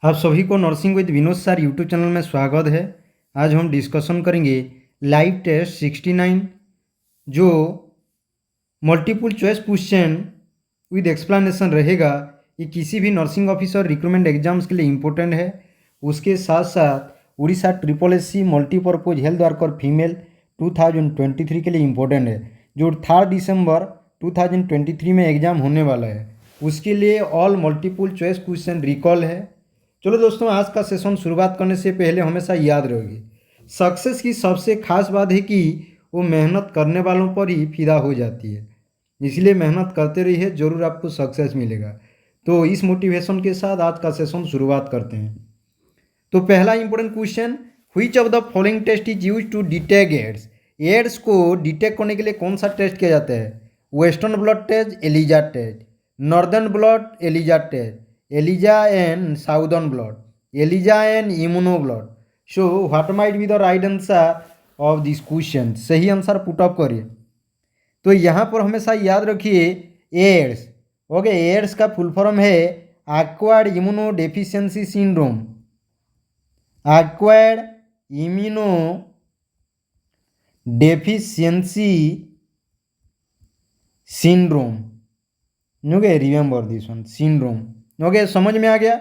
आप सभी को nursing with Vinod sir YouTube channel में स्वागत है। आज हम डिस्कशन करेंगे लाइव टेस्ट 69 जो multiple choice question with explanation रहेगा। ये किसी भी नर्सिंग ऑफिसर रिक्रूटमेंट एग्जाम्स के लिए इम्पोर्टेंट है। उसके साथ साथ Orissa triple SC multipurpose health worker female 2023 के लिए इम्पोर्टेंट है, जो 3 दिसंबर 2023 में एग्ज़ाम होने वाला है। उसके लिए all multiple choice question recall है। चलो दोस्तों, आज का सेशन शुरुआत करने से पहले हमेशा याद रहोगे, सक्सेस की सबसे खास बात है कि वो मेहनत करने वालों पर ही फिदा हो जाती है। इसलिए मेहनत करते रहिए, ज़रूर आपको सक्सेस मिलेगा। तो इस मोटिवेशन के साथ आज का सेशन शुरुआत करते हैं। तो पहला important question, which of the following test is use to detect AIDS. AIDS को डिटेक्ट करने के लिए कौन सा टेस्ट किया जाता है? Western blood test, ELISA test, northern blood, ELISA test, ELISA and southern blood, ELISA and immuno blood. So what might be the right answer of this question? सही आंसर पुट अप करिए। तो यहाँ पर हमेशा याद रखिए एड्स। ओके, एड्स का full form है acquired immuno deficiency syndrome. Acquired immuno deficiency syndrome. Okay, remember this one, syndrome. Okay, समझ में आ गया?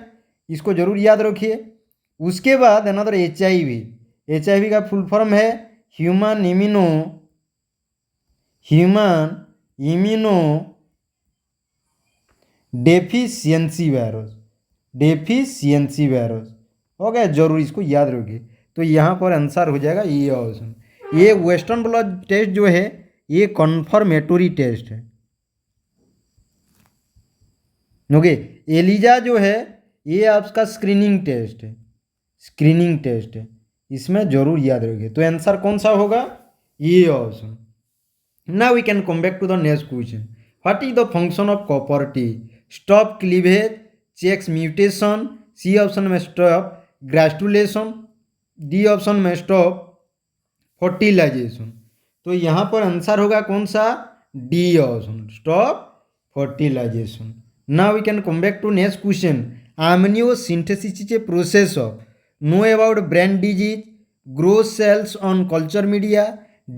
इसको जरूर याद रखिए। उसके बाद अनदर HIV का फुल फॉर्म है human immuno deficiency virus. Okay, जरूर इसको याद रखिए। तो यहाँ पर आंसर हो जाएगा ये ऑप्शन। ये वेस्टर्न ब्लड टेस्ट जो है ये कन्फर्मेटरी टेस्ट है। ओके, एलिजा जो है ये आपका स्क्रीनिंग टेस्ट है। इसमें जरूर याद रखिए। तो आंसर कौन सा होगा? ये option. Now we can come back to the next question. What is the function of copper T? Stop cleavage, checks mutation, C option में स्टॉप ग्रेस्टुलेशन, डी ऑप्शन में स्टॉप फर्टिलाइजेशन। तो यहाँ पर आंसर होगा कौन सा? D option, stop fertilization. Now we can come back to next question. Amniocentesis is a process of know about brain disease, grow cells on culture media,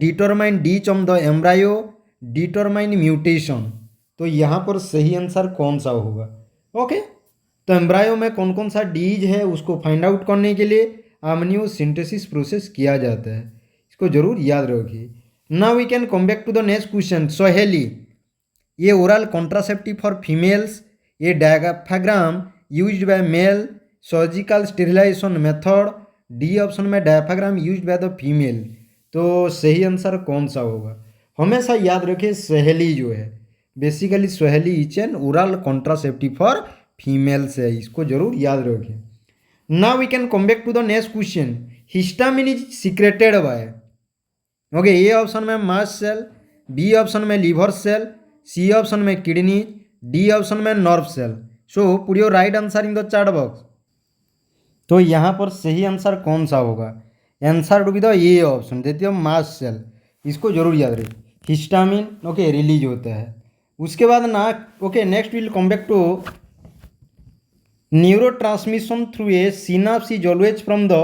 determine ditch of the embryo, determine mutation। तो यहाँ पर सही answer कौन सा होगा? Okay, तो embryo में कौन कौन सा डीज है उसको फाइंड आउट करने के लिए amniocentesis प्रोसेस किया जाता है। इसको जरूर याद रखिए। Now we can come back to the next question. सहेली, ये ओरल कॉन्ट्रासेप्टिव फॉर फीमेल्स, ये diaphragm used by male, surgical sterilization method, D option में diaphragm used by the female. तो सही आंसर कौन सा होगा? हमेशा याद रखिए सहेली जो है basically Saheli is an oral contraceptive for females है। इसको जरूर याद रखिए। Now we can come back to the next question. Histamine is secreted by. Okay, A option में मास्ट सेल, बी ऑप्शन में लीवर सेल, सी ऑप्शन में kidney, D option में nerve cell. So put your right answer in the chat box. तो यहाँ पर सही answer कौन सा होगा? Answer to be the A option, देती है मास्ट सेल। इसको जरूर याद रखिए। हिस्टामिन ओके रिलीज होता है। उसके बाद ना okay next will come back to neurotransmission through a synapse is always from the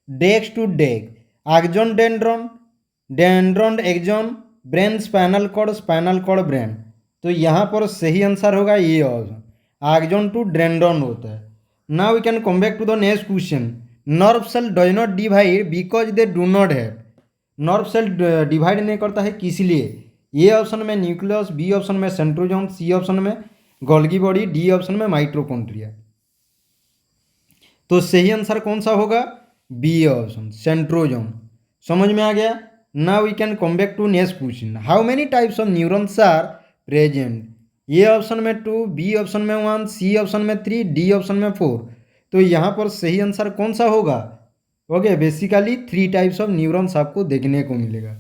dex to deck, axon dendron axon, brain spinal cord brain. तो यहाँ पर सही आंसर होगा ये ऑप्शन, एक्जन टू डेंड्रॉन होता है। Now we can come back to the next question. Nerve cell does not divide because they do not have. Nerve cell divide नहीं करता है किस लिए? ए ऑप्शन में न्यूक्लियस, बी ऑप्शन में सेंट्रोजोम, सी ऑप्शन में गोल्गी बॉडी, डी ऑप्शन में mitochondria. तो सही आंसर कौन सा होगा? B option, centrosome. समझ में आ गया? Now we can come back to next question. How many types of neurons are present? A option में 2, बी ऑप्शन में 1, सी ऑप्शन में 3, डी ऑप्शन में 4। तो यहाँ पर सही आंसर कौन सा होगा? Okay, basically 3 types of neurons आपको देखने को मिलेगा।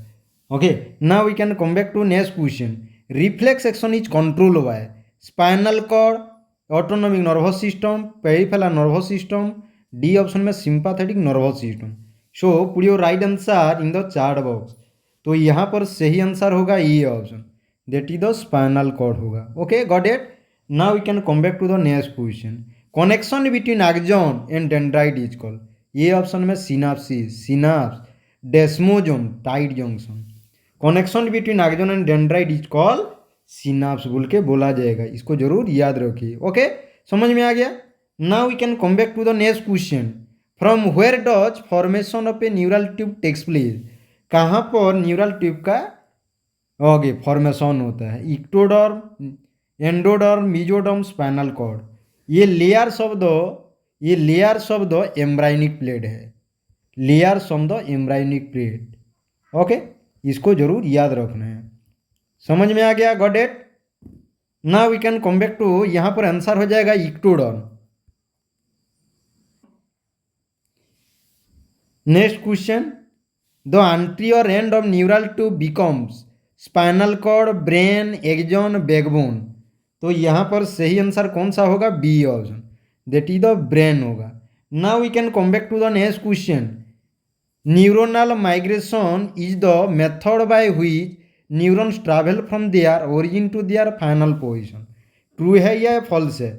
Okay, now we can come back to next question. Reflex action is control by spinal cord, autonomic nervous system, peripheral nervous system, D option में sympathetic nervous system. So put your right answer in the chart box. तो यहाँ पर सही answer होगा ये option, that is the spinal cord होगा। Okay, got it. Now we can come back to the next question. Connection between axon and dendrite is called, ये option में synapsis, synapse, desmosome, tight junction. Connection between axon and dendrite is called synapse बोल के बोला जाएगा, इसको जरूर याद रखिए। ओके, समझ में आ गया। Now we can come back to the next question. From where does formation of a neural tube takes place, कहाँ पर न्यूरल ट्यूब का ओके फॉर्मेशन होता है? Ectoderm, endoderm, mesoderm, spinal cord. ये layers of the embryonic plate है, layers of the embryonic plate. Okay, इसको जरूर याद रखना है। समझ में आ गया? Got it. Now we can come back to, यहाँ पर आंसर हो जाएगा ectoderm. Next question. The anterior end of neural tube becomes spinal cord, brain, axon, backbone. तो यहाँ पर सही आंसर कौन सा होगा? B option, that is the brain होगा। Now we can come back to the next question. Neuronal migration is the method by which neurons travel from their origin to their final position. True है या false है?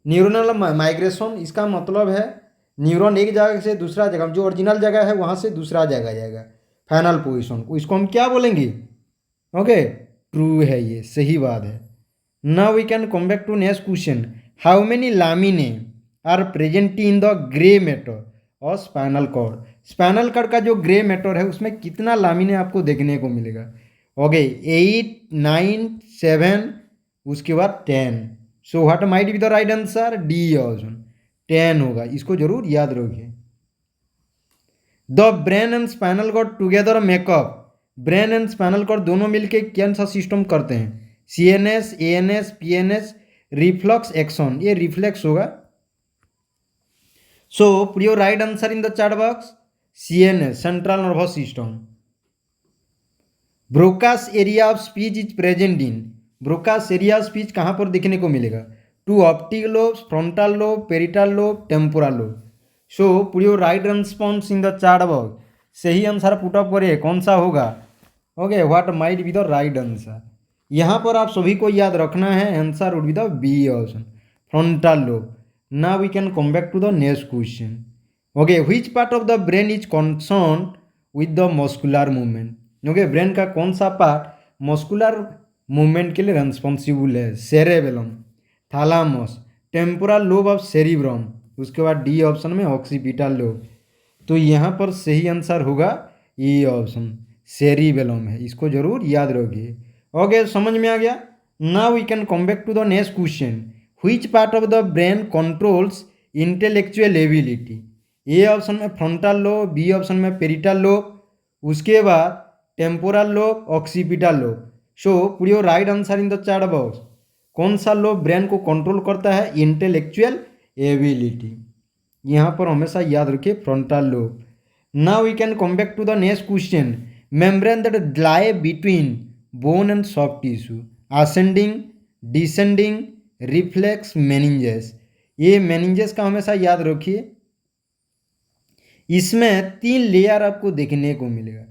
Neuronal migration, इसका मतलब है neuron एक जगह से दूसरा जगह, जो ओरिजिनल जगह है वहाँ से दूसरा जगह जाएगा, फाइनल पोजीशन को, इसको हम क्या बोलेंगे? ओके, ट्रू है, ये सही बात है। Now we can come back to next question. How many laminae are present in the grey matter और स्पाइनल कॉर्ड? स्पाइनल कॉर्ड का जो ग्रे मैटर है उसमें कितना लामिने आपको देखने को मिलेगा? ओके, 8, 9, 7, उसके बाद 10। So what might be the right answer? D option, 10 होगा, इसको जरूर याद रखिए। The brain and spinal cord together make up, brain and spinal cord दोनों मिलके कौन सा सिस्टम करते हैं? CNS, ANS, PNS, reflex action, ये रिफ्लेक्स होगा। So put your right answer in the chart box. CNS, central nervous system. Broca's area of speech is present in, Broca's area of speech कहाँ पर देखने को मिलेगा? Two optic lobes, frontal lobe, parietal lobe, temporal lobe. So put your right response in the chart box. सही answer put up करिए, कौन सा होगा? Okay, what might be the right answer? यहाँ पर आप सभी को याद रखना है, answer would be the B option, frontal lobe. Now we can come back to the next question. Okay, which part of the brain is concern with the muscular movement? Okay, brain का कौन सा part muscular movement के लिए responsible है? Cerebellum, thalamus, temporal lobe of cerebrum, उसके बाद D option में occipital lobe. तो यहाँ पर सही आंसर होगा ये ऑप्शन, सेरिबेलम है, इसको जरूर याद रखिए। ओके, समझ में आ गया। Now we can come back to the next question. Which part of the brain controls intellectual ability? A option में फ्रंटल लोब, बी ऑप्शन में पेरिटल लोब, उसके बाद temporal lobe, occipital lobe. So put your right answer in the chart box. कौन सा lobe brain को control करता है? Intellectual ability. यहाँ पर हमेशा याद रखिए frontal lobe. Now we can come back to the next question. Membrane that lie between bone and soft tissue, ascending, descending, reflex, meninges. ये मेनिंजेस का हमेशा याद रखिए। इसमें 3 लेयर आपको देखने को मिलेगा,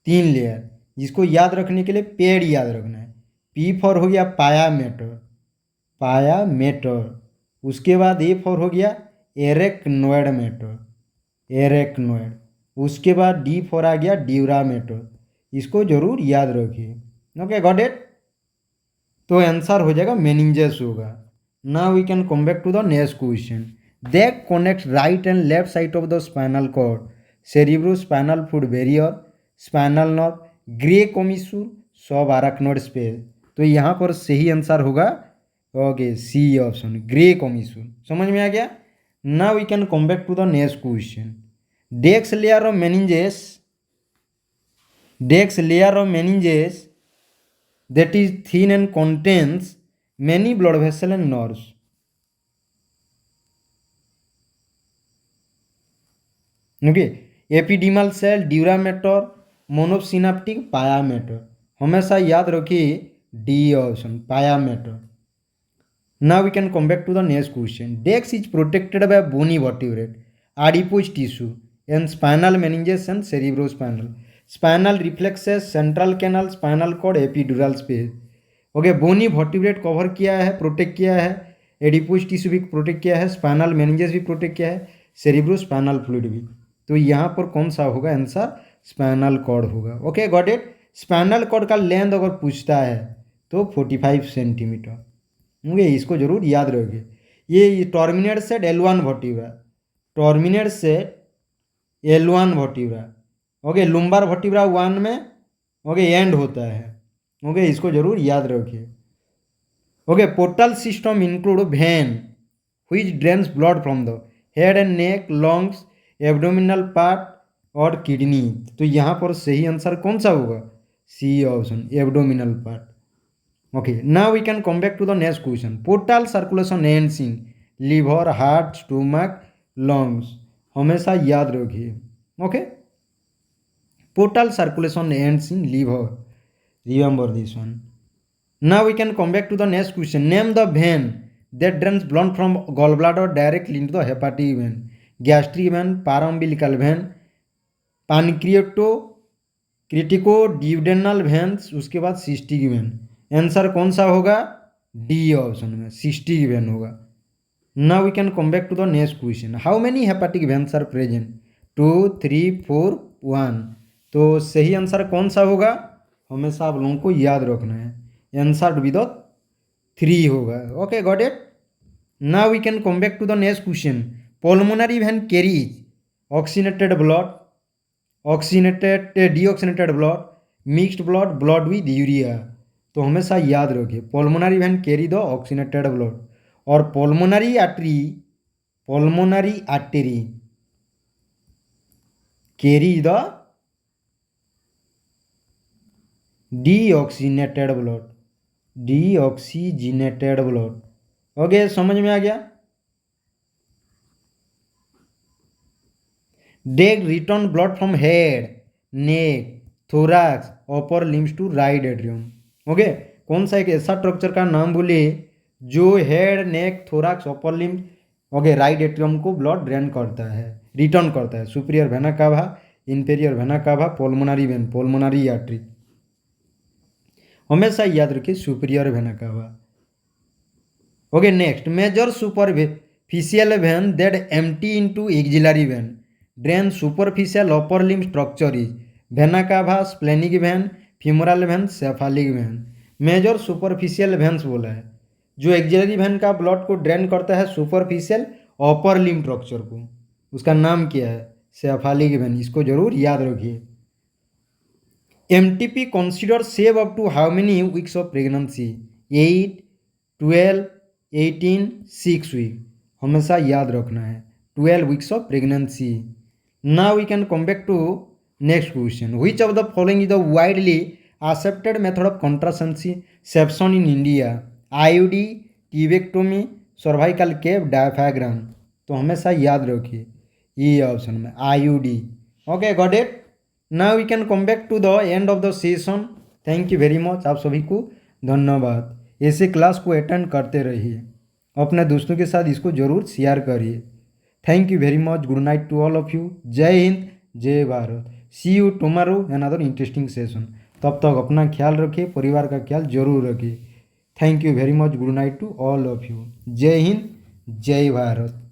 3 लेयर, जिसको याद रखने के लिए पेड़ याद रखना है। P फॉर हो गया पाया मैटर, पाया मैटर। उसके बाद A फॉर हो गया एरेक्नोइड मैटर, एरेक्नोइड। उसके बाद D फॉर आ गया ड्यूरा मैटर, इसको जरूर याद रखिए। Okay, got it. तो आंसर हो जाएगा मेनिंजेस होगा। Now we can come back to the next question. That connect right and left side of the spinal cord, cerebrospinal fluid barrier, spinal nerve, grey commissure, sub arachnoid space. तो यहाँ पर सही answer होगा okay C option, grey commissure. समझ में आ गया। Now we can come back to the next question. डेक्स layer of meninges, desks layer of meninges that is thin and contains many blood vessels and nerves. Okay, ependymal cell, dura mater, monosynaptic, pia mater. हमेशा याद रखिए D option, pia mater. Now we can come back to the next question. Dex is protected by bony vertebrate, adipose tissue, and spinal meninges and cerebrospinal. Spinal reflexes, central canal, spinal cord, epidural space. Okay, bony vertebrate cover किया है, protect किया है, adipose tissue भी protect किया है, spinal meninges भी protect किया है, सेरिब्रो स्पाइनल फ्लूइड भी। तो यहाँ पर कौन सा होगा आंसर? स्पाइनल कॉर्ड होगा। Okay got it. Spinal cord का लेंथ अगर पूछता है तो 45 सेंटीमीटर। ओके, इसको जरूर याद रखिए। ये terminate set L1 vertebra, terminate set L1 vertebra. Okay, lumbar vertebra 1 में ओके एंड होता है। ओके, इसको जरूर याद रखिए। Okay, portal system include vein which drains blood from the head and neck, lungs, abdominal part और किडनी। तो यहाँ पर सही आंसर कौन सा होगा? C option, abdominal part. Okay, now we can come back to the next question. Portal circulation ends in liver, heart, stomach, lungs. हमेशा याद रखिए। Okay, portal circulation ends in liver. Remember this one. Now we can come back to the next question. Name the vein that drains blood from gallbladder directly into the hepatic vein. Gastric vein, paraumbilical vein, pancreato, क्रिटिकोड्यूडेनल veins, उसके बाद cystic vein. Answer कौन सा होगा? D option में, cystic vein होगा। Now we can come back to the next question. How many hepatic veins are present? 2, 3, 4, 1। तो सही आंसर कौन सा होगा? हमेशा आप लोगों को याद रखना है, आंसर विद 3 होगा। Okay got it. Now we can come back to the next question. Pulmonary vein carries oxygenated blood, oxygenated deoxygenated blood, mixed blood, blood with urea. तो हमेशा याद रखिए pulmonary vein carry the oxygenated blood, और pulmonary artery carry the deoxygenated blood, deoxygenated blood. Okay, समझ में आ गया? They return blood from head, neck, thorax, upper limbs to right atrium. Okay, कौन सा एक ऐसा स्ट्रक्चर का नाम बोले जो head, neck, thorax, upper limb, okay, right atrium को ब्लड ड्रेन करता है, रिटर्न करता है? Superior vena cava, inferior vena cava, pulmonary vein, pulmonary artery. हमेशा याद रखिए superior vena cava. Okay, next, major superficial vein that empty into axillary vein, drain superficial upper limb structure is vena cava, splenic vein, femoral vein, cephalic when. Major superficial veins बोला है जो axillary vein का blood को drain करता है superficial upper limb structure को, उसका नाम क्या है? Cephalic vein. इसको जरूर याद रखिए। MTP consider save up to how many weeks of pregnancy? 8, 12, 18, 6 week. हमेशा याद रखना है 12 weeks of pregnancy. Now we can come back to next question. Which of the following is the widely accepted method of contraception in India? IUD, tubectomy, cervical cap, diaphragm. तो हमेशा याद रखिए ये option में IUD। Okay got it. Now we can come back to the end of the session. Thank you very much, आप सभी को धन्यवाद। ऐसे क्लास को अटेंड करते रहिए, अपने दोस्तों के साथ इसको जरूर शेयर करिए। Thank you very much. Good night to all of you. जय हिंद, जय Bharat. See you tomorrow another interesting session. तब तक अपना ख्याल रखिए, परिवार का ख्याल जरूर रखिए। Thank you very much. Good night to all of you. जय हिंद, जय भारत।